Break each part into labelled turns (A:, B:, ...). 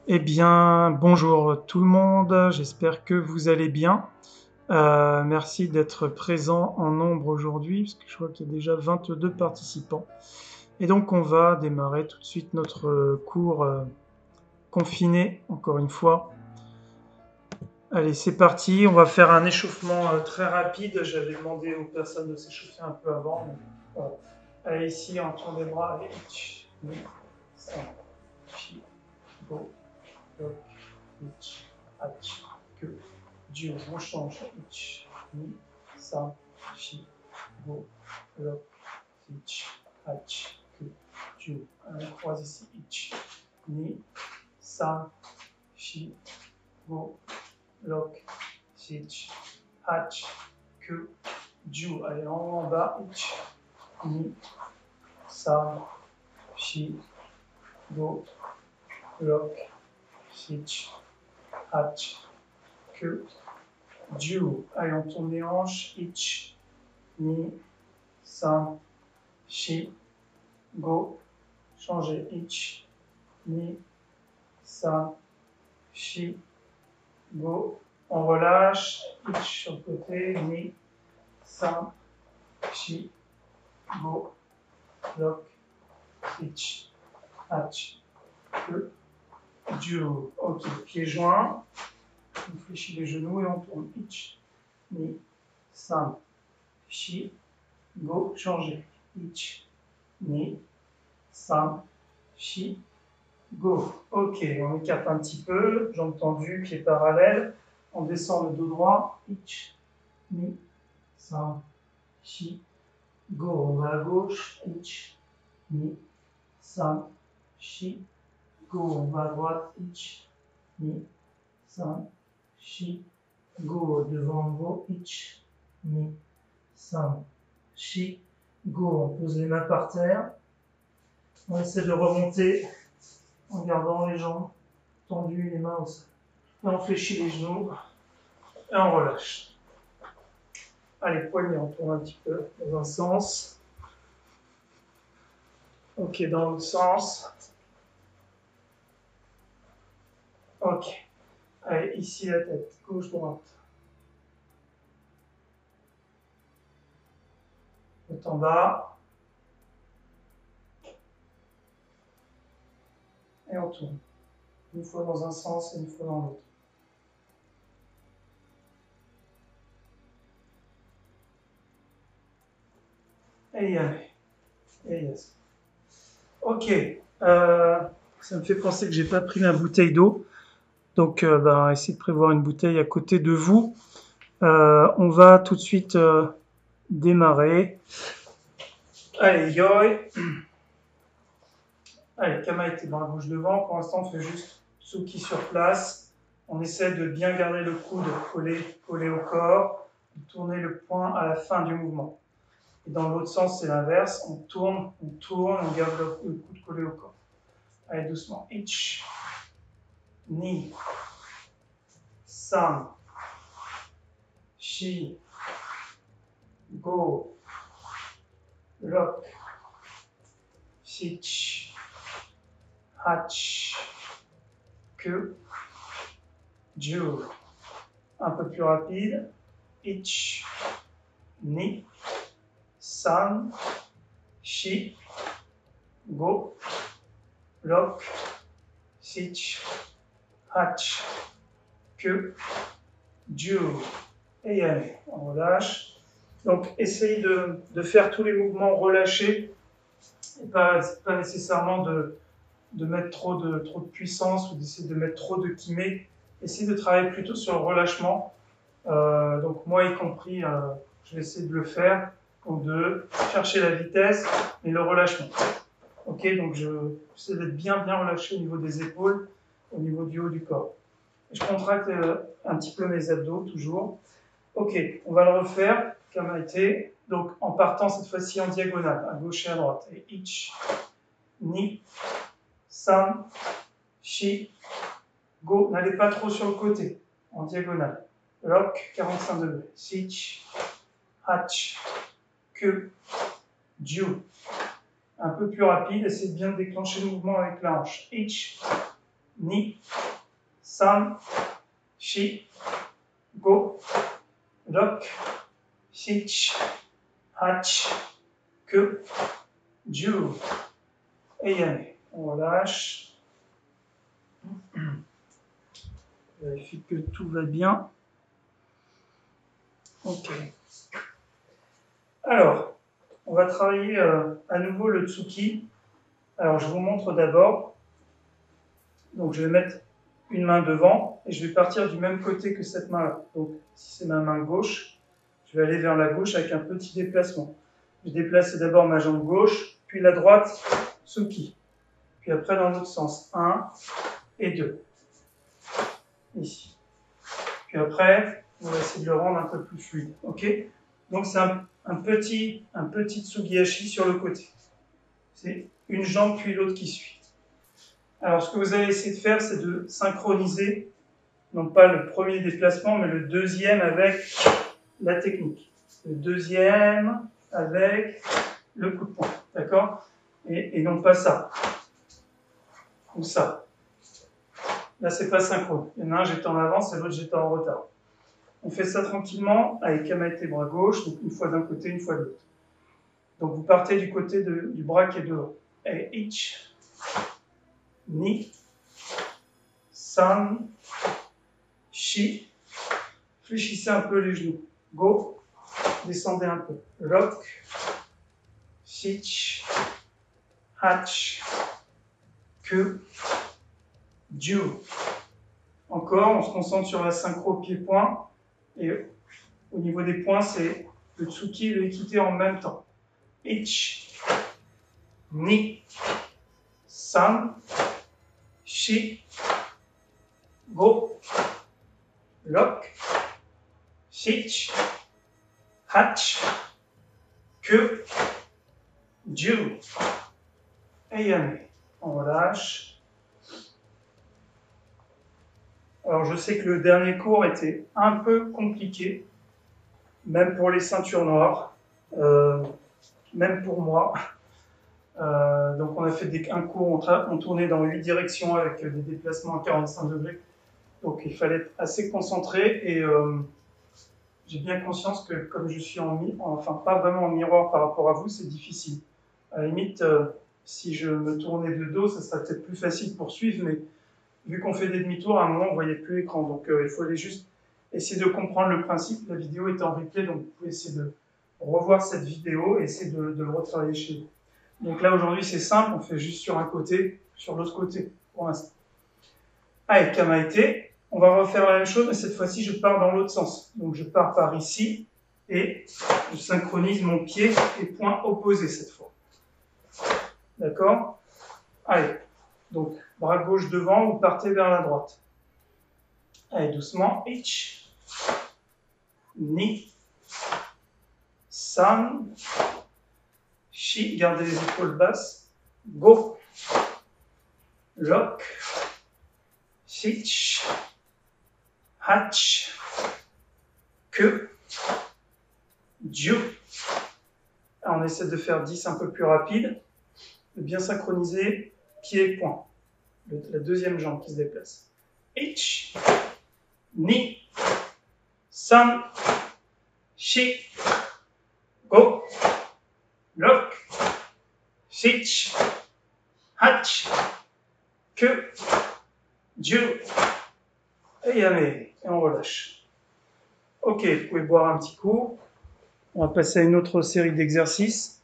A: Eh bien, bonjour tout le monde, j'espère que vous allez bien. Merci d'être présent en nombre aujourd'hui, parce que je vois qu'il y a déjà 22 participants. Et donc, on va démarrer tout de suite notre cours confiné, encore une fois. Allez, c'est parti, on va faire un échauffement très rapide. J'avais demandé aux personnes de s'échauffer un peu avant. Donc, voilà. Allez, ici, on tourne les bras. Allez, ça, go, go. Ich, ach, que, Dieu, on change. Ich, ni, sa, chi, go, lo, ich, ach, que, Dieu. On croise ici. Ich, ni, sa, chi, go, lo, ich, ach, que, Dieu. Allez, en bas. Ich, ni, sa, chi, go, lo, ich, ach, que, Dieu. Allez, on tourne les hanches. Ich, ni, san, shi, go. Changer. Ich, ni, san, shi, go. On relâche. Ich sur le côté. Ni, san, shi, go. Lock. Ich, hach, que, duo. Ok, pieds joints. On fléchit les genoux et on tourne. Ich, ni, san, shi, go. Changer. Ich, ni, san, shi, go. Ok, on écarte un petit peu, jambes tendues, pieds parallèles. On descend le dos droit. Ich, ni, san, shi, go. On va à gauche. Ich, ni, san, shi, go. On va à droite. Ich, ni, san, shi, go. Devant en haut. Ich, ni, san, shi, go. On pose les mains par terre. On essaie de remonter en gardant les jambes tendues, les mains au sol. Et on fléchit les genoux et on relâche. Allez, poignets, on tourne un petit peu dans un sens. Ok, dans l'autre sens. Ok. Allez, ici la tête, gauche-droite. Haut en bas. Et on tourne. Une fois dans un sens et une fois dans l'autre. Et y aller. Et yes. Ok. Ça me fait penser que j'ai pas pris ma bouteille d'eau. Donc, essayez de prévoir une bouteille à côté de vous. On va tout de suite démarrer. Allez, yoi. Allez, Kama était dans la bouche devant. Pour l'instant, on fait juste Tsuki sur place. On essaie de bien garder le coude collé au corps, de tourner le poing à la fin du mouvement. Et dans l'autre sens, c'est l'inverse. On tourne, on garde le coude collé au corps. Allez, doucement. Ich, ni, san, shi, go, lock, sich, hach, que, jiu. Un peu plus rapide. Ich, ni, san, shi, go, lock, sich, hach, que, jiu. Et allez, on relâche. Donc, essayez de faire tous les mouvements relâchés, et pas nécessairement de mettre trop de puissance ou d'essayer de mettre trop de kimé. Essayez de travailler plutôt sur le relâchement. Donc, moi y compris, je vais essayer de le faire, donc de chercher la vitesse et le relâchement. Ok, donc j'essaie d'être bien relâché au niveau des épaules, au niveau du haut du corps. Et je contracte un petit peu mes abdos, toujours. Ok, on va le refaire, comme a été. Donc, en partant cette fois-ci en diagonale, à gauche et à droite. Et ich, ni, san, shi, go. N'allez pas trop sur le côté, en diagonale. Lock, 45 degrés. Sich, hach, que, jiu. Un peu plus rapide, essayez de bien déclencher le mouvement avec la hanche. Ich, ni, san, shi, go, rok, shich, hach, que, ju. Et yamé. On relâche. Vérifie que tout va bien. Ok. Alors, on va travailler à nouveau le tsuki. Alors, je vous montre d'abord. Donc, je vais mettre une main devant et je vais partir du même côté que cette main-là. Donc, si c'est ma main gauche, je vais aller vers la gauche avec un petit déplacement. Je déplace d'abord ma jambe gauche, puis la droite, tsuki. Puis après, dans l'autre sens, 1 et 2. Ici. Puis après, on va essayer de le rendre un peu plus fluide. Ok? Donc, c'est un petit tsugihashi sur le côté. C'est une jambe puis l'autre qui suit. Alors, ce que vous allez essayer de faire, c'est de synchroniser, non pas le premier déplacement, mais le deuxième avec la technique. Le deuxième avec le coup de poing. D'accord? Et non pas ça. Ou ça. Là, c'est pas synchrone. Il y en a un, j'étais en avance, et l'autre, j'étais en retard. On fait ça tranquillement avec kamaete bras gauche, donc une fois d'un côté, une fois de l'autre. Donc, vous partez du côté du bras qui est devant. Et ich, ni, san, shi. Fléchissez un peu les genoux. Go, descendez un peu. Rok, shich, hach, que, ju. Encore, on se concentre sur la synchro pied-point. Et au niveau des points, c'est le tsuki et le ikite en même temps. Ich, ni, san, shi, go, rok, shich, hach, que, ju. Et yamé. On relâche. Alors, je sais que le dernier cours était un peu compliqué, même pour les ceintures noires, même pour moi. Donc, on a fait un cours, on tournait dans 8 directions avec des déplacements à 45 degrés. Donc, il fallait être assez concentré et j'ai bien conscience que comme je suis enfin pas vraiment en miroir par rapport à vous, c'est difficile. À la limite, si je me tournais de dos, ça serait peut-être plus facile pour suivre, mais vu qu'on fait des demi-tours, à un moment, on ne voyait plus l'écran. Donc, il faut juste essayer de comprendre le principe. La vidéo est en replay, donc vous pouvez essayer de revoir cette vidéo et essayer de le retravailler chez vous. Donc là, aujourd'hui, c'est simple. On fait juste sur un côté, sur l'autre côté, pour l'instant. Allez, kamaete. On va refaire la même chose, mais cette fois-ci, je pars dans l'autre sens. Donc, je pars par ici et je synchronise mon pied et point opposé cette fois. D'accord? Allez. Donc, bras gauche devant, vous partez vers la droite. Allez, doucement. Ich, ni, san, shi, gardez les épaules basses. Go, rok, shich, hach, que, ju. On essaie de faire 10 un peu plus rapide, de bien synchroniser pied et point. La deuxième jambe qui se déplace. Ich, ni, san, shi, go, rok, shich, hach, que, ju, et yamé. Et on relâche. Ok, vous pouvez boire un petit coup. On va passer à une autre série d'exercices.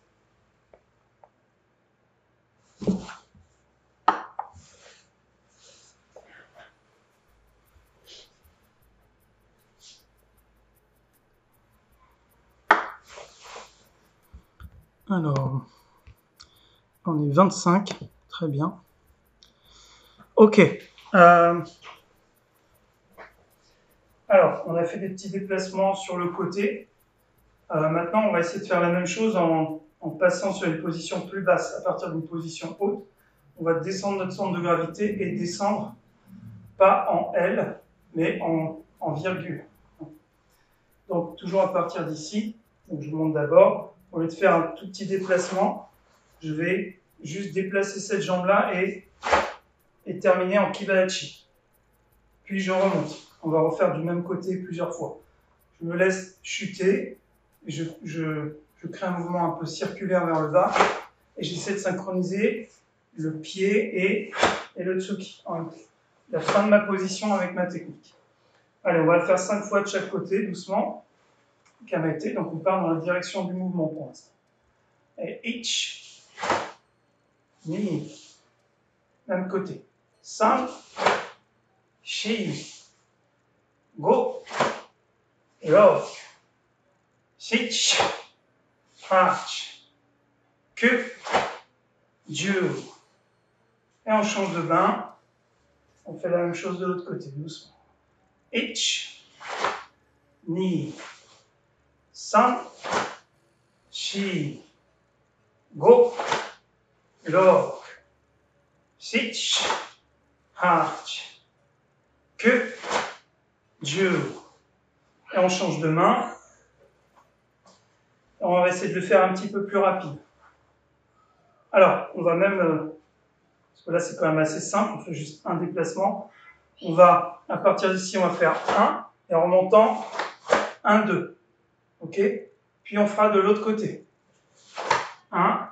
A: Alors, on est 25, très bien. Ok. Alors, on a fait des petits déplacements sur le côté. Maintenant, on va essayer de faire la même chose en passant sur une position plus basse. À partir d'une position haute, on va descendre notre centre de gravité et descendre, pas en L, mais en virgule. Donc, toujours à partir d'ici. Donc, je vous montre d'abord. Au lieu de faire un tout petit déplacement, je vais juste déplacer cette jambe-là et et terminer en Kibadachi. Puis je remonte. On va refaire du même côté plusieurs fois. Je me laisse chuter, et je crée un mouvement un peu circulaire vers le bas, et j'essaie de synchroniser le pied et le tsuki. La fin de ma position avec ma technique. Allez, on va le faire 5 fois de chaque côté, doucement. Kamaete, donc on part dans la direction du mouvement pour l'instant. Et ich, ni, même côté. 5, shi, go, rock, sitch, hatch, que, ju. Et on change de bain. On fait la même chose de l'autre côté, doucement. Ich, ni, san, shi, go, rock, sitch, hatch, que, ju. Et on change de main. Et on va essayer de le faire un petit peu plus rapide. Alors, on va même, parce que là c'est quand même assez simple, on fait juste un déplacement. On va, à partir d'ici, on va faire 1, et en remontant, 1, 2. Ok? Puis on fera de l'autre côté. 1,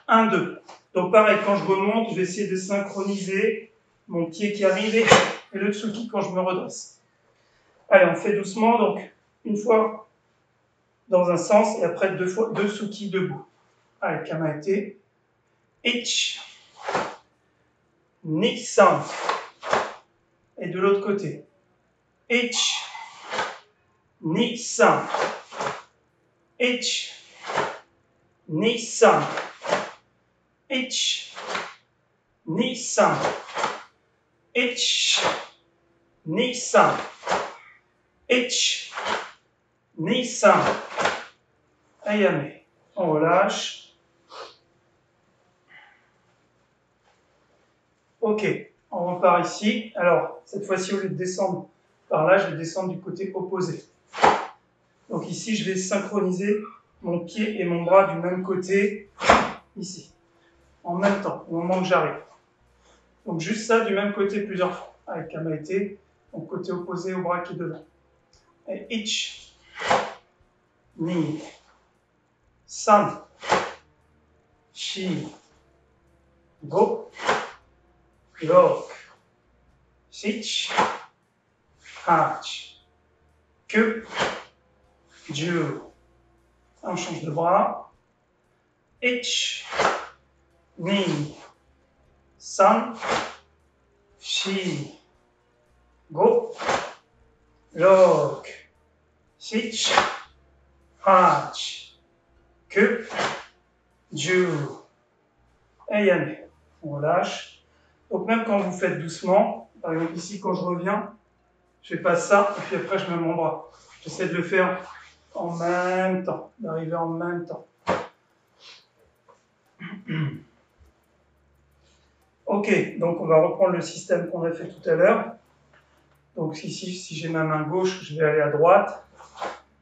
A: 1, 2. Donc pareil, quand je remonte, je vais essayer de synchroniser mon pied qui arrive et le tsuki quand je me redresse. Allez, on fait doucement, donc une fois dans un sens et après deux tsuki debout. Allez, Kamaete. Ich, ni, san. Et de l'autre côté. Ich, ni, san. Ich, ni, san. Ich, ni, san. Ich, ni, san. Ich, ni, san. Ayame. On relâche. Ok, on repart ici. Alors, cette fois-ci, au lieu de descendre par là, je vais descendre du côté opposé. Donc ici, je vais synchroniser mon pied et mon bras du même côté, ici, en même temps, au moment que j'arrive. Donc juste ça, du même côté plusieurs fois, avec Kamaete, donc côté opposé au bras qui est devant. Et ich, ni, san, shi, go, rock, sitch, hatch, que, ju. On change de bras. Ich, ni, san, shi, go, rock, sitch, hatch, que, ju. Et yame. On relâche. Donc même quand vous faites doucement, par exemple ici quand je reviens, je fais pas ça et puis après je mets mon bras. J'essaie de le faire en même temps, d'arriver en même temps. Ok, donc on va reprendre le système qu'on a fait tout à l'heure. Donc ici, si j'ai ma main gauche, je vais aller à droite.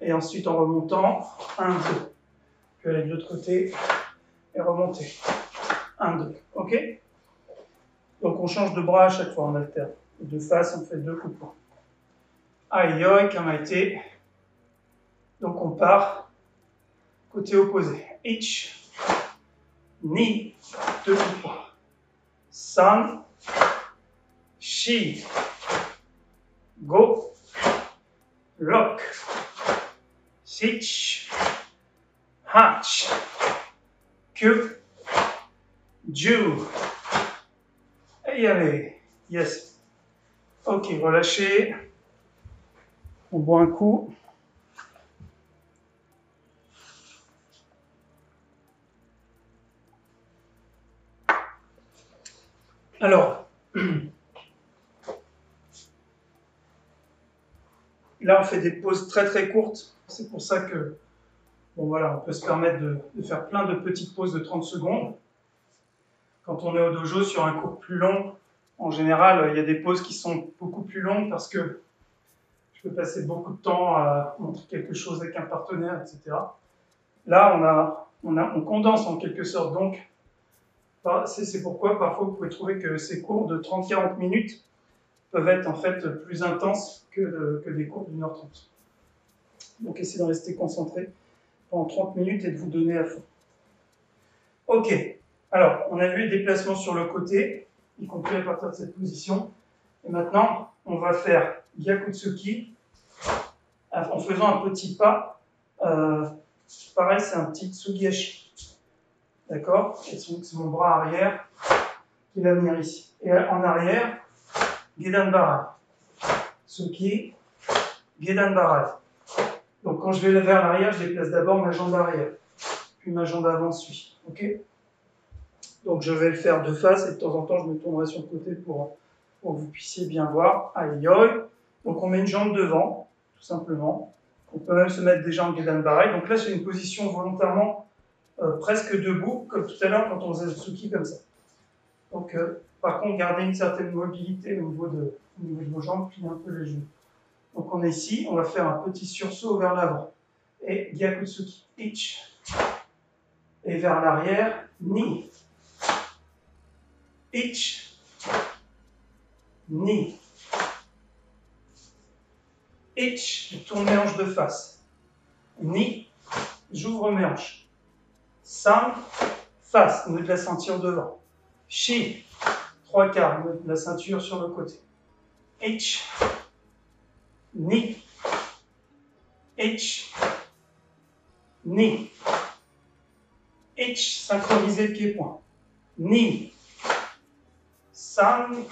A: Et ensuite en remontant, 1, 2. Puis aller de l'autre côté et remonter. 1, 2. Ok? Donc on change de bras à chaque fois, on alterne. De face, on fait 2 coups de poing. Aïe, Kamaete. Donc on part côté opposé. Ich, ni, 2 coups de poing. San, shi, go, rock, sitch, hatch, que, ju. Et y aller. Yes. Ok, relâchez. On boit un coup. Alors, là on fait des pauses très très courtes. C'est pour ça que, bon voilà, on peut se permettre de faire plein de petites pauses de 30 secondes. Quand on est au dojo sur un cours plus long, en général, il y a des pauses qui sont beaucoup plus longues parce que je peux passer beaucoup de temps à montrer quelque chose avec un partenaire, etc. Là, on condense en quelque sorte. Donc, C'est pourquoi parfois vous pouvez trouver que ces cours de 30-40 minutes peuvent être en fait plus intenses que des cours d'1h30. Donc essayez de rester concentré pendant 30 minutes et de vous donner à fond. Ok, alors on a vu les déplacements sur le côté, y compris à partir de cette position. Et maintenant, on va faire Gyakutsuki en faisant un petit pas. Pareil, c'est un petit Tsugihashi. D'accord? C'est mon bras arrière qui va venir ici. Et en arrière, Gedan Barai. Tsuki, Gedan Barai. Donc quand je vais vers l'arrière, je déplace d'abord ma jambe arrière. Puis ma jambe avant suit. Ok? Donc je vais le faire de face et de temps en temps, je me tournerai sur le côté pour que vous puissiez bien voir. Aïe aïe. Donc on met une jambe devant, tout simplement. On peut même se mettre déjà en Gedan Barai. Donc là, c'est une position volontairement presque debout, comme tout à l'heure quand on faisait le Tsuki comme ça. Donc par contre, gardez une certaine mobilité au niveau de vos jambes, pliez un peu les genoux. Donc on est ici, on va faire un petit sursaut vers l'avant. Et Gyakutsuki, ich. Et vers l'arrière, ni. Ich, ni. Ich, je tourne mes hanches de face. Ni, j'ouvre mes hanches. San, face, au niveau de la ceinture devant. Shi, 3/4, au niveau de la ceinture sur le côté. Ich, ni. Ich, ni. Ich, synchronisé pied-point. Ni. San,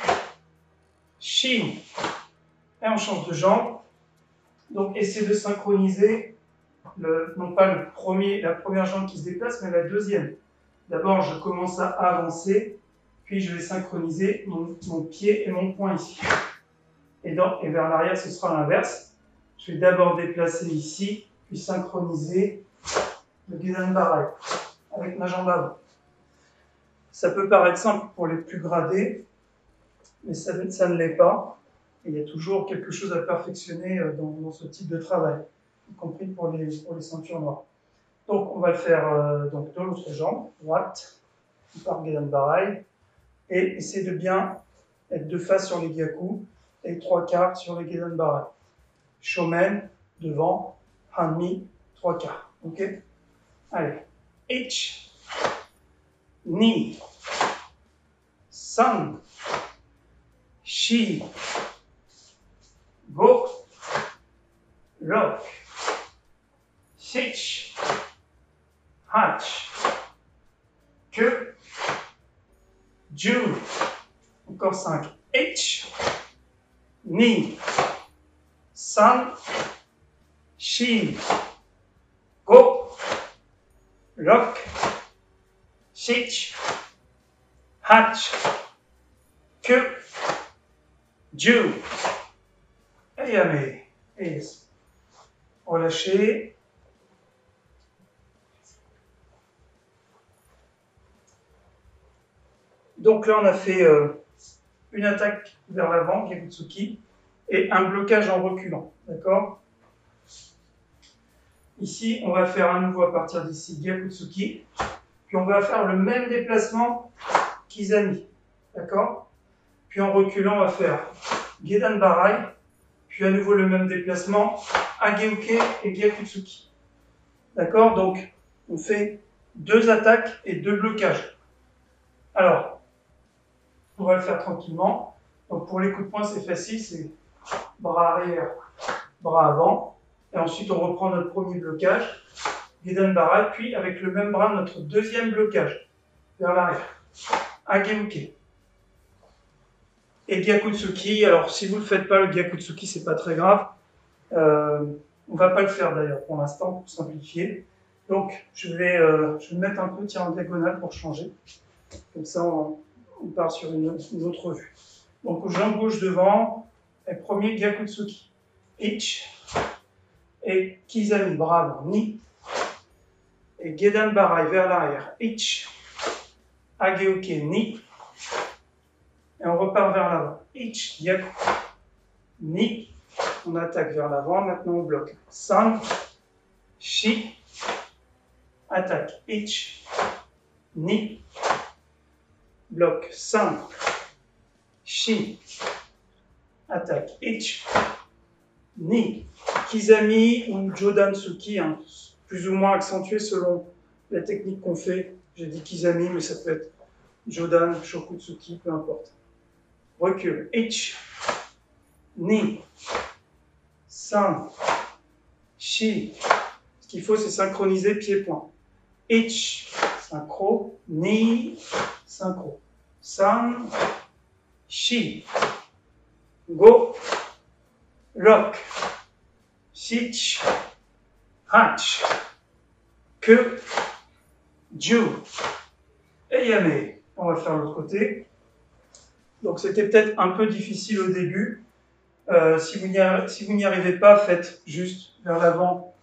A: Shi. Et on change de jambe. Donc, essayez de synchroniser, non pas la première jambe qui se déplace, mais la deuxième. D'abord, je commence à avancer, puis je vais synchroniser mon pied et mon poing ici. Et vers l'arrière, ce sera l'inverse. Je vais d'abord déplacer ici, puis synchroniser le Gedan Barai avec ma jambe avant. Ça peut paraître simple pour les plus gradés, mais ça ne l'est pas. Et il y a toujours quelque chose à perfectionner dans ce type de travail, y compris pour les ceintures noires. Donc on va le faire donc de l'autre jambe, droite, par Gedan Barai, et essayer de bien être de face sur les Gyaku et 3/4 sur les Gedan Barai. Shomen, devant, Hanmi, 3/4. Ok? Allez. Ich, ni, san, shi, go, rock, sitch, hatch, que, ju, encore 5. Ich, ni, san, shi, go, rock, sitch, hatch, que, ju. Et yame. Et relâchez. Donc là, on a fait une attaque vers l'avant, Gyakutsuki, et un blocage en reculant. D'accord? Ici, on va faire à nouveau à partir d'ici Gyakutsuki, puis on va faire le même déplacement qu'Izami. D'accord? Puis en reculant, on va faire Gedan Barai, puis à nouveau le même déplacement, Ageuke et Gyakutsuki. D'accord? Donc, on fait 2 attaques et 2 blocages. Alors, on va le faire tranquillement. Donc, pour les coups de poing, c'est facile, c'est bras arrière, bras avant. Et ensuite, on reprend notre premier blocage, Gedan Barai, puis avec le même bras, notre deuxième blocage, vers l'arrière, Ageuke. Et Gyakutsuki, alors si vous ne le faites pas, le Gyakutsuki, c'est pas très grave. On ne va pas le faire d'ailleurs pour l'instant, pour simplifier. Donc, je vais me mettre un peu en diagonale pour changer. Comme ça, on part sur une autre vue. Donc, jambe gauche devant, et premier Gyakutsuki. Ich, et Kizami, bravo, ni. Et Gedan Barai vers l'arrière, ich. Ageuke, ni. Et on repart vers l'avant. Ich, Gyaku, ni. On attaque vers l'avant, maintenant on bloque. San, shi, attaque. Ich, ni. bloc, San, Shi, attaque, Ich, Ni, Kizami ou Jodan-Tsuki, hein, plus ou moins accentué selon la technique qu'on fait. J'ai dit Kizami, mais ça peut être Jodan, Shokutsuki, peu importe. Recul, Ich, Ni, San, Shi. Ce qu'il faut, c'est synchroniser pied-point. Ich, synchro, Ni, synchro. San, Shi, Go, Lock, Sich, Hach, Que, Ju, et Yame. On va faire l'autre côté. Donc c'était peut-être un peu difficile au début. Si vous n'y arrivez pas, faites juste vers l'avant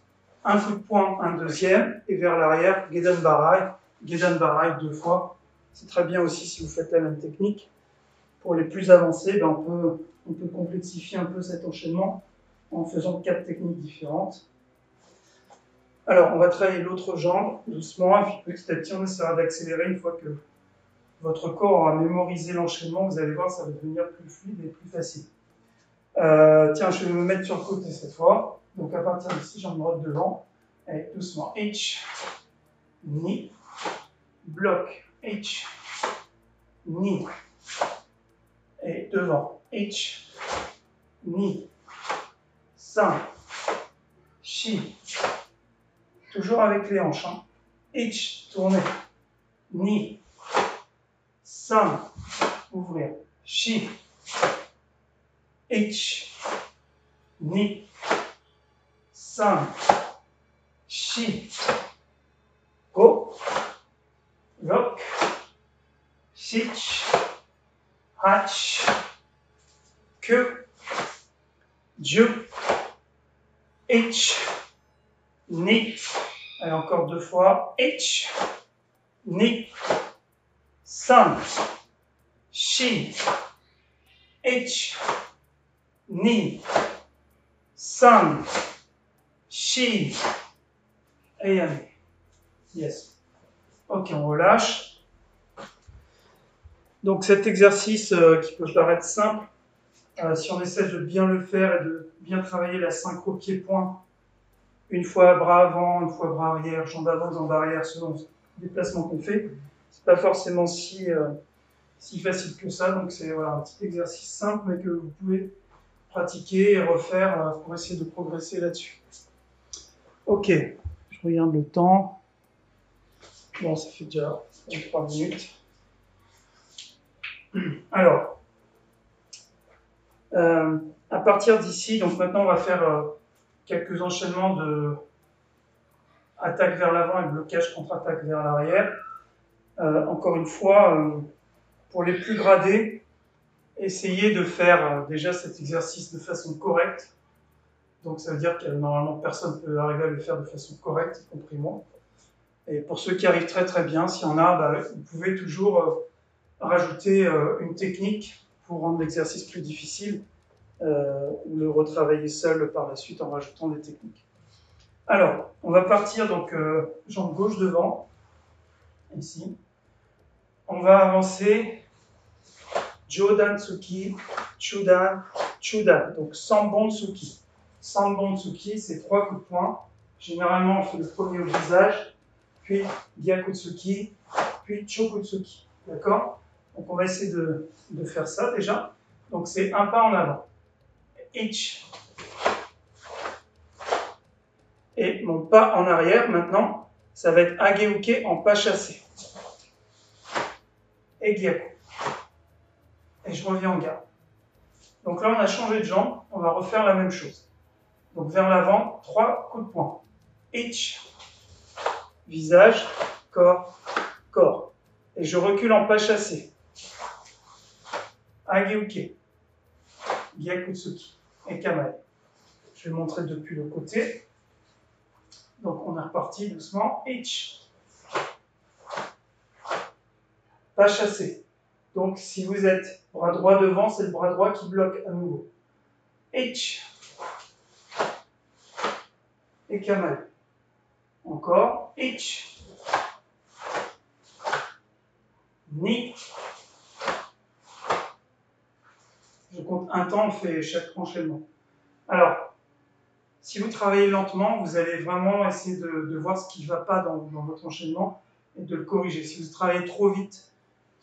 A: un coup de poing, un deuxième, et vers l'arrière, Gedan Barai 2 fois. C'est très bien aussi si vous faites la même technique. Pour les plus avancés, ben on peut complexifier un peu cet enchaînement en faisant 4 techniques différentes. Alors, on va travailler l'autre jambe doucement, et puis petit à petit, on essaiera d'accélérer une fois que votre corps aura mémorisé l'enchaînement. Vous allez voir, ça va devenir plus fluide et plus facile. Tiens, je vais me mettre sur le côté cette fois. Donc, à partir d'ici, j'embrasse devant. Allez, doucement. H, Ni, bloc, H, Ni, et devant. H, Ni, San, Shi. Toujours avec les hanches. Hein. H, tourner. Ni, San, ouvrir. Shi, H, Ni, San, Shi, Go, Lock, Sich, Hach, Que, Ju, H, Ni. Allez, encore 2 fois. H, Ni, San, Shi, H, Ni, San, Shi, et Yame. Yes. Ok, on relâche. Donc cet exercice qui peut paraître simple, si on essaie de bien le faire et de bien travailler la synchro pied-point, une fois bras avant, une fois bras arrière, jambe avant, jambe arrière, selon le déplacement qu'on fait, c'est pas forcément si facile que ça. Donc c'est voilà, un petit exercice simple, mais que vous pouvez pratiquer et refaire pour essayer de progresser là-dessus. Ok, je regarde le temps. Bon, ça fait déjà 3 minutes. Alors, à partir d'ici, donc maintenant on va faire quelques enchaînements de attaque vers l'avant et blocage contre-attaque vers l'arrière. Encore une fois, pour les plus gradés, essayez de faire déjà cet exercice de façon correcte. Donc ça veut dire que normalement personne ne peut arriver à le faire de façon correcte, y compris moi. Et pour ceux qui arrivent très très bien, s'il y en a, vous pouvez toujours rajouter une technique pour rendre l'exercice plus difficile ou le retravailler seul par la suite en rajoutant des techniques. Alors, on va partir donc jambe gauche devant, ici. On va avancer Jodan Tsuki, Chudan, Chudan. Donc Sanbon Tsuki. Sanbon Tsuki, c'est 3 coups de poing. Généralement, on fait le premier au visage, puis Gyakutsuki, puis Chokutsuki. D'accord? Donc on va essayer de faire ça déjà. Donc c'est un pas en avant. Ich. Et mon pas en arrière maintenant, ça va être Ageuke en pas chassé. Et Gyaku. Et je reviens en garde. Donc là on a changé de jambe, on va refaire la même chose. Donc vers l'avant, 3 coups de poing. Ich. Visage, corps, corps. Et je recule en pas chassé. Ageuke. Gyakutsuki. Et Kamae. Je vais montrer depuis le côté. Donc on est reparti doucement. Ich. Pas chassé. Donc si vous êtes bras droit devant, c'est le bras droit qui bloque à nouveau. Ich. Et Kamae. Encore. Ich. Ni. un temps, on fait chaque enchaînement. Alors, si vous travaillez lentement, vous allez vraiment essayer de voir ce qui ne va pas dans votre enchaînement et de le corriger. Si vous travaillez trop vite,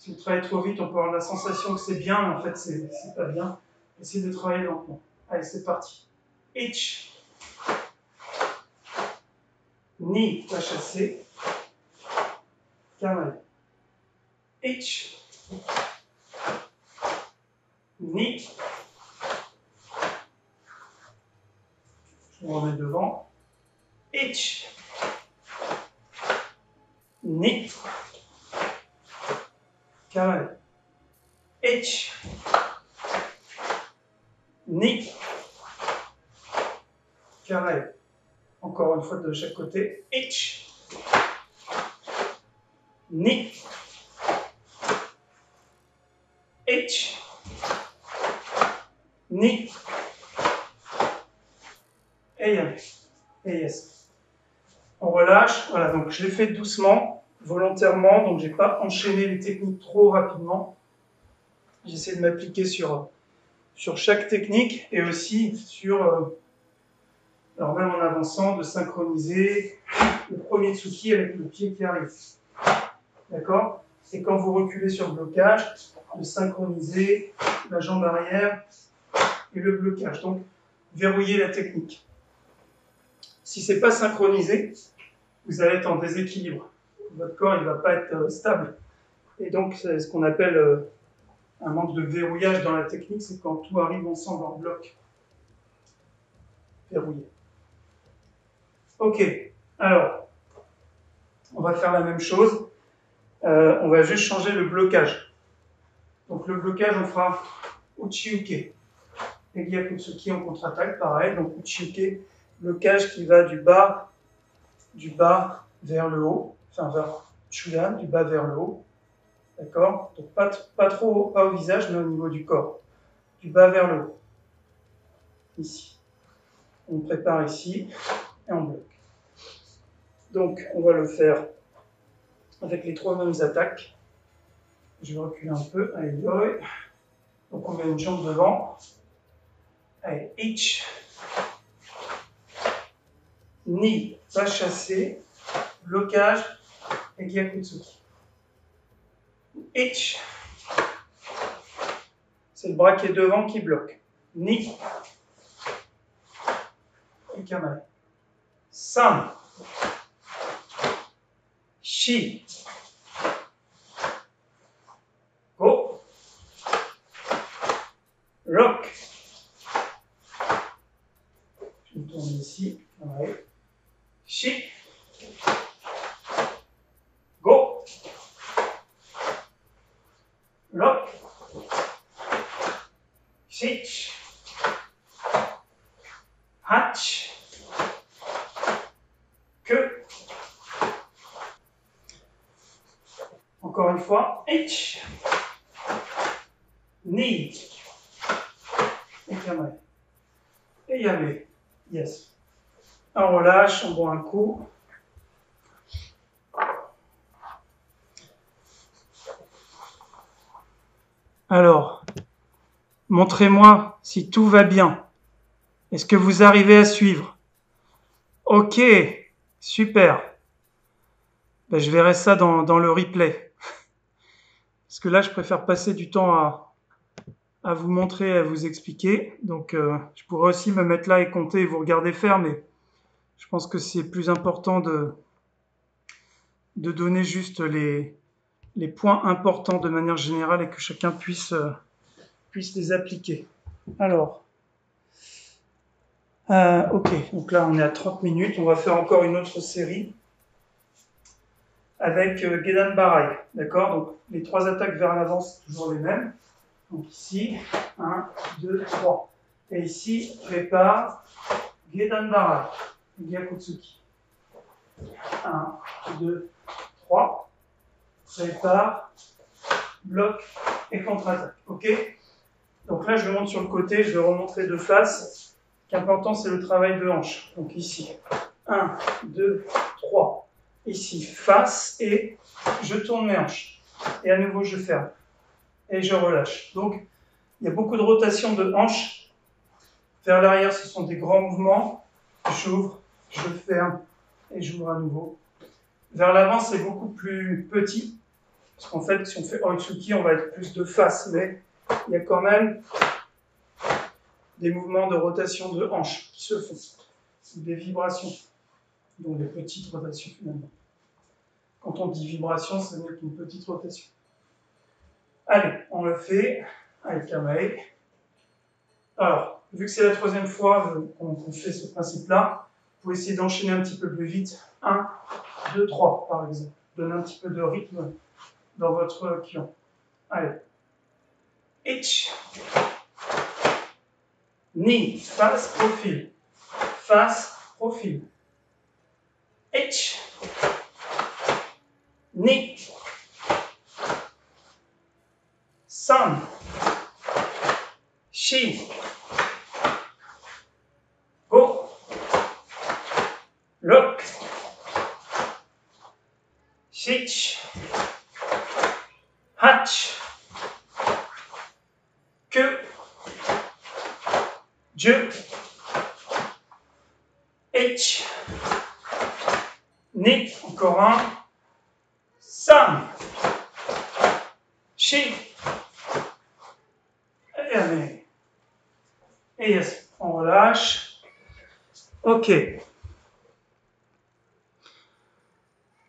A: on peut avoir la sensation que c'est bien, mais en fait, c'est pas bien. Essayez de travailler lentement. Allez, c'est parti. Ich, ni, pas chasser, carré. Ich, ni, je me remets devant. Ich, ni, carré. Ich, ni, carré. Encore une fois de chaque côté. Ich, ni, ich, ni, et yes. On relâche, voilà, donc je l'ai fait doucement, volontairement, donc j'ai pas enchaîné les techniques trop rapidement. J'essaie de m'appliquer sur chaque technique et aussi sur, alors même en avançant, de synchroniser le premier tsuki avec le pied qui arrive. D'accord? Et quand vous reculez sur le blocage, de synchroniser la jambe arrière et le blocage. Donc, verrouiller la technique. Si ce n'est pas synchronisé, vous allez être en déséquilibre. Votre corps ne va pas être stable. Et donc, c'est ce qu'on appelle un manque de verrouillage dans la technique, c'est quand tout arrive ensemble en bloc. Verrouillé. Ok, alors, on va faire la même chose. On va juste changer le blocage. Donc le blocage, on fera Uchi-uke. Et Gyakutsuki en contre-attaque, pareil. Donc Uchi-uke, blocage qui va du bas vers le haut, enfin vers Chuyan, du bas vers le haut. D'accord? Donc pas trop, pas au visage, mais au niveau du corps. Du bas vers le haut. Ici. On prépare ici et on bloque. Donc on va le faire avec les trois mêmes attaques. Je vais reculer un peu. Allez, yoi. Donc on met une jambe devant. Allez, ich. Ni, pas chasser. Blocage et Gyakutsuki. Ich. C'est le bras qui est devant qui bloque. Ni. Et kamae. San. Shi. Go. Rock. Je me tourne ici. Ouais. Shi. Go. Rock. Shich. Hatch. Que. Encore une fois. H. Ni. Et kamae. Et yame. Yes. On relâche, on boit un coup. Alors, montrez-moi si tout va bien. Est-ce que vous arrivez à suivre? Ok, super. Ben, je verrai ça dans le replay. Parce que là, je préfère passer du temps à vous montrer, à vous expliquer. Donc, je pourrais aussi me mettre là et compter et vous regarder faire, mais je pense que c'est plus important de donner juste les points importants de manière générale et que chacun puisse les appliquer. Alors, ok, donc là on est à 30 minutes, on va faire encore une autre série avec Gedan Barai, d'accord? Donc les trois attaques vers l'avant, c'est toujours les mêmes. Donc ici, 1, 2, 3. Et ici, prépare Gedan Barai, Gyakutsuki. 1, 2, 3. Prépare, bloc et contre-attaque. Ok? Donc là, je monte sur le côté, je vais remontrer de face. Ce qui est important, c'est le travail de hanche. Donc ici, 1, 2, 3. Ici, face et je tourne mes hanches. Et à nouveau, je ferme. Et je relâche. Donc, Il y a beaucoup de rotation de hanches. Vers l'arrière, ce sont des grands mouvements. J'ouvre, je ferme et j'ouvre à nouveau. Vers l'avant, c'est beaucoup plus petit. Parce qu'en fait, si on fait Oitsuki, on va être plus de face. Mais il y a quand même des mouvements de rotation de hanches qui se font. Des vibrations. Donc des petites rotations finalement. Quand on dit vibration, c'est mieux qu'une petite rotation. Allez, on le fait avec Kamae. Alors, vu que c'est la troisième fois qu'on fait ce principe-là, vous pouvez essayer d'enchaîner un petit peu plus vite. 1, 2, 3 par exemple. Donnez un petit peu de rythme dans votre kion. Allez. Ich. Ni. Face, profil. Face, profil. Ich. Ni. San. Shi. Go. Look. Shich. Hach. Que. Je. Ich. Ni. Encore un. San. Shi. Et allez. Et yes, on relâche. Ok.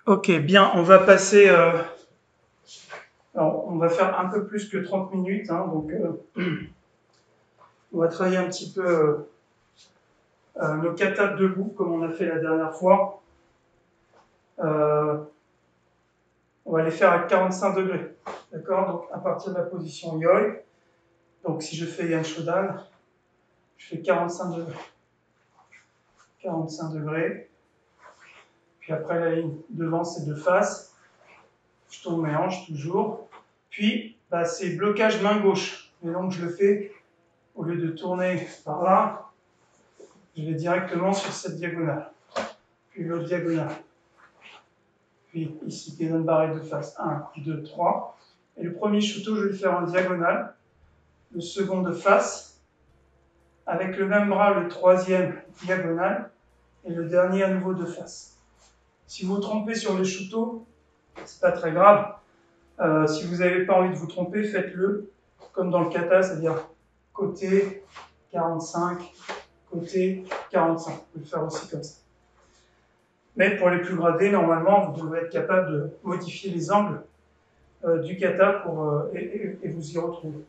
A: Ok, bien, on va passer... alors, on va faire un peu plus que 30 minutes, hein, donc on va travailler un petit peu nos katas debout, comme on a fait la dernière fois. On va les faire à 45 degrés, d'accord? Donc, à partir de la position Yoi, donc si je fais Yan Shodan, je fais 45 degrés. 45 degrés. Puis après, la ligne devant, c'est de face. Je tourne mes hanches toujours. Puis, bah, c'est blocage main gauche. Et donc, je le fais, au lieu de tourner par là, je vais directement sur cette diagonale. Puis l'autre diagonale. Puis ici, Kenon barré de face. 1, 2, 3. Et le premier shuto, je vais le faire en diagonale. Le second de face. Avec le même bras, le troisième diagonale. Et le dernier à nouveau de face. Si vous vous trompez sur le shuto, c'est pas très grave. Si vous n'avez pas envie de vous tromper, faites-le comme dans le kata, c'est-à-dire côté 45, côté 45. Vous pouvez le faire aussi comme ça. Mais pour les plus gradés, normalement, vous devrez être capable de modifier les angles du kata et vous y retrouver.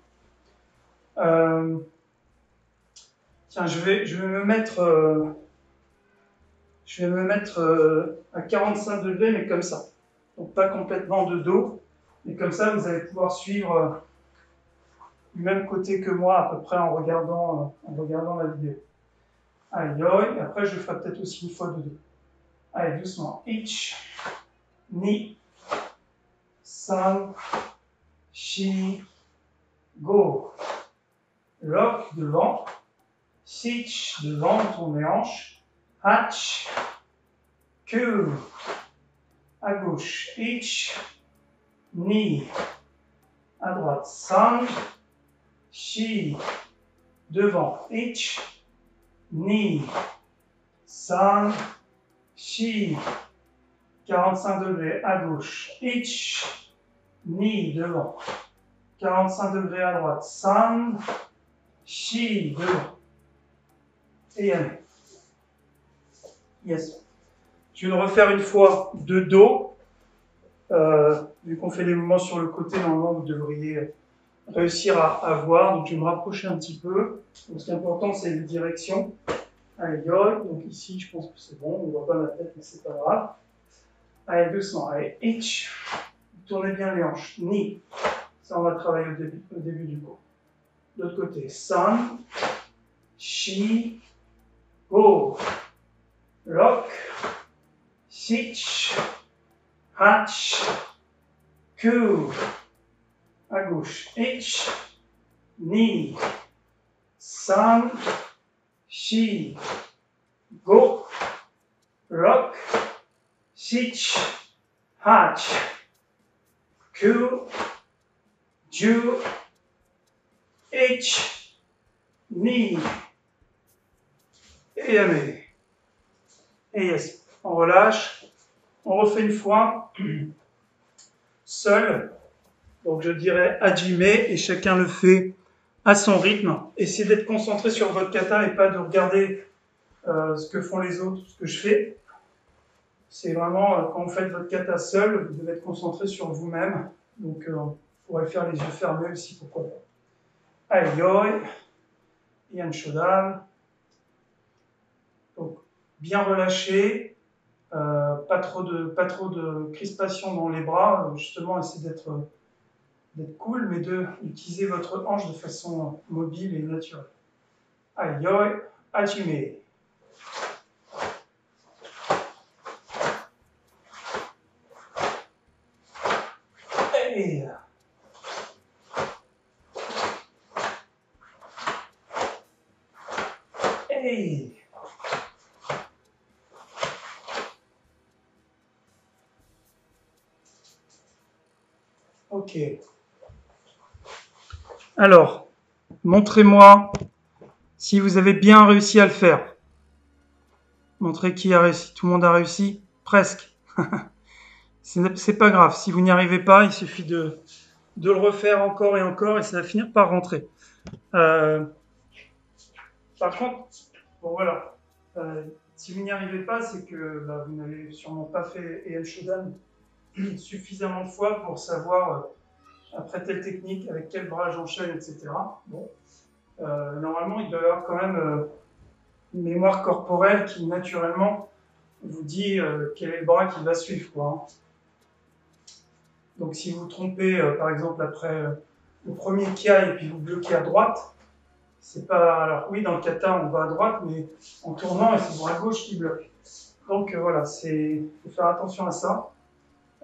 A: Tiens, je vais me mettre à 45 degrés, mais comme ça. Donc pas complètement de dos, mais comme ça, vous allez pouvoir suivre du même côté que moi, à peu près en regardant la vidéo. Allez, yoi, et après je ferai peut-être aussi une fois de dos. Allez, doucement. Ich, ni, san, shi, go. Lock, devant. Shich, devant, tourne les hanches. Hach, que. À gauche. Ich, ni. À droite. San, shi. Devant. Ich, ni. San, shi. 45 degrés à gauche. Ich, ni. Devant. 45 degrés à droite. San, shi. Devant. Et allez. Yes. Je vais le refaire une fois de dos. Vu qu'on fait des mouvements sur le côté, normalement vous devriez réussir à voir. Donc je vais me rapprocher un petit peu. Donc ce qui est important, c'est la direction. Allez, yoi. Donc ici, je pense que c'est bon. On ne voit pas ma tête, mais c'est pas grave. Allez, doucement. Allez, ich. Tournez bien les hanches. Ni. Ça, on va travailler au début du cours. De l'autre côté. San. Shi. Go. Lock. Shich. Hach. Ku. À gauche. Ich. Ni. San. Shi. Go. Lock. Shich. Hach. Ku. Ju. Et ich, ni. Et yamé. Et yes. On relâche. On refait une fois. Seul. Donc je dirais hajime et chacun le fait à son rythme. Essayez d'être concentré sur votre kata et pas de regarder ce que font les autres, ce que je fais. C'est vraiment, quand vous faites votre kata seul, vous devez être concentré sur vous-même. Donc, vous pourrez faire les yeux fermés aussi, pourquoi pas. Aïe, Yan Shodan. Donc, bien relâché, pas trop de crispation dans les bras. Justement, essayez d'être cool, mais d'utiliser votre hanche de façon mobile et naturelle. Aïe, hajime. Hey. Hey. Ok. Alors, montrez-moi si vous avez bien réussi à le faire. Montrez qui a réussi. Tout le monde a réussi? Presque. C'est pas grave. Si vous n'y arrivez pas, il suffit de le refaire encore et encore et ça va finir par rentrer. Par contre, bon voilà, si vous n'y arrivez pas, c'est que vous n'avez sûrement pas fait Heian Shodan suffisamment de fois pour savoir après telle technique, avec quel bras j'enchaîne, etc. Bon, normalement, il doit y avoir quand même une mémoire corporelle qui naturellement vous dit quel est le bras qui va suivre, quoi. Donc si vous vous trompez, par exemple, après le premier kia et puis vous bloquez à droite, c'est pas... Alors oui, dans le kata, on va à droite, mais en tournant, c'est le bras gauche qui bloque. Donc voilà, il faut faire attention à ça.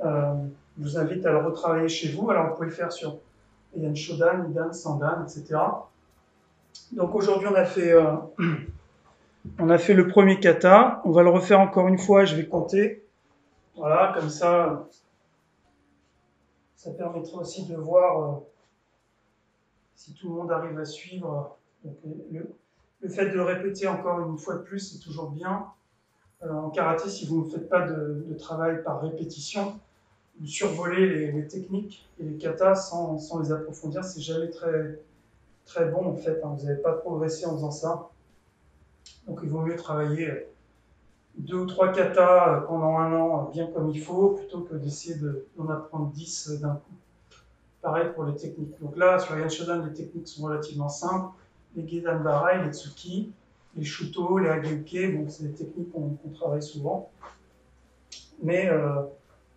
A: Je vous invite à le retravailler chez vous. Alors vous pouvez le faire sur Heian Shodan, Nidan, Sandan, etc. Donc aujourd'hui, on a fait le premier kata. On va le refaire encore une fois, je vais compter. Voilà, comme ça permettra aussi de voir si tout le monde arrive à suivre. Donc, le fait de le répéter encore une fois de plus, c'est toujours bien. En karaté, si vous ne faites pas de travail par répétition, vous survolez les techniques et les katas sans les approfondir, c'est jamais très, très bon en fait. Vous n'allez pas progresser en faisant ça. Donc il vaut mieux travailler 2 ou 3 katas pendant un an bien comme il faut, plutôt que d'essayer d'en apprendre 10 d'un coup. Pareil pour les techniques. Donc là, sur Heian Shodan, les techniques sont relativement simples. Les Gedan Barai, les Tsuki, les Shuto, les Hageuke, donc c'est des techniques qu'on travaille souvent. Mais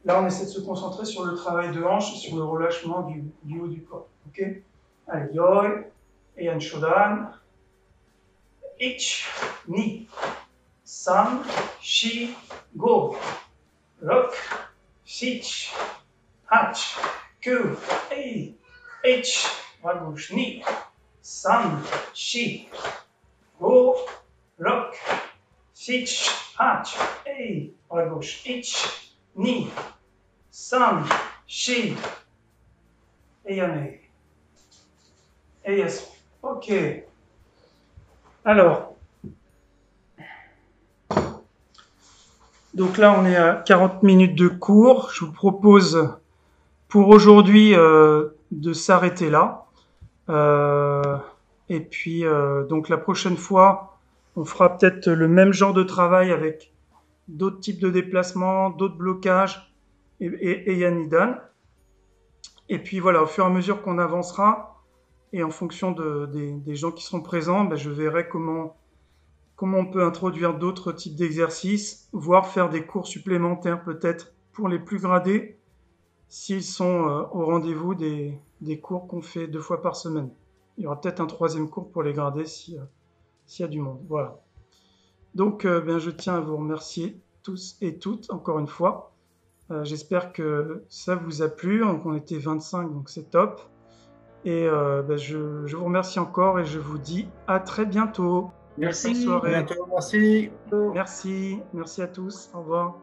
A: là, on essaie de se concentrer sur le travail de hanche et sur le relâchement du haut du corps. Ok? Allez, Yoi, Heian Shodan. Ich, Ni, San, Shi, Go. Rock, Shich, Hach, Ku, Ei, H, bras gauche, Ni, San, Shi, Go, Rock, Shich, Hach, Ei, bras gauche, H, Ni, San, Shi, Eyane. Et yes. Ok. Alors. Donc là, on est à 40 minutes de cours. Je vous propose pour aujourd'hui de s'arrêter là. Et puis, donc la prochaine fois, on fera peut-être le même genre de travail avec d'autres types de déplacements, d'autres blocages et Yanidan. Et puis voilà, au fur et à mesure qu'on avancera, et en fonction des gens qui seront présents, je verrai comment on peut introduire d'autres types d'exercices, voire faire des cours supplémentaires peut-être pour les plus gradés, s'ils sont au rendez-vous des cours qu'on fait 2 fois par semaine. Il y aura peut-être un 3e cours pour les gradés s'il y a du monde. Voilà. Donc, je tiens à vous remercier tous et toutes, encore une fois. J'espère que ça vous a plu. On était 25, donc c'est top. Et je vous remercie encore et je vous dis à très bientôt.
B: Merci.
A: Bonne soirée.
B: À bientôt. Merci.
A: Merci à tous. Au revoir.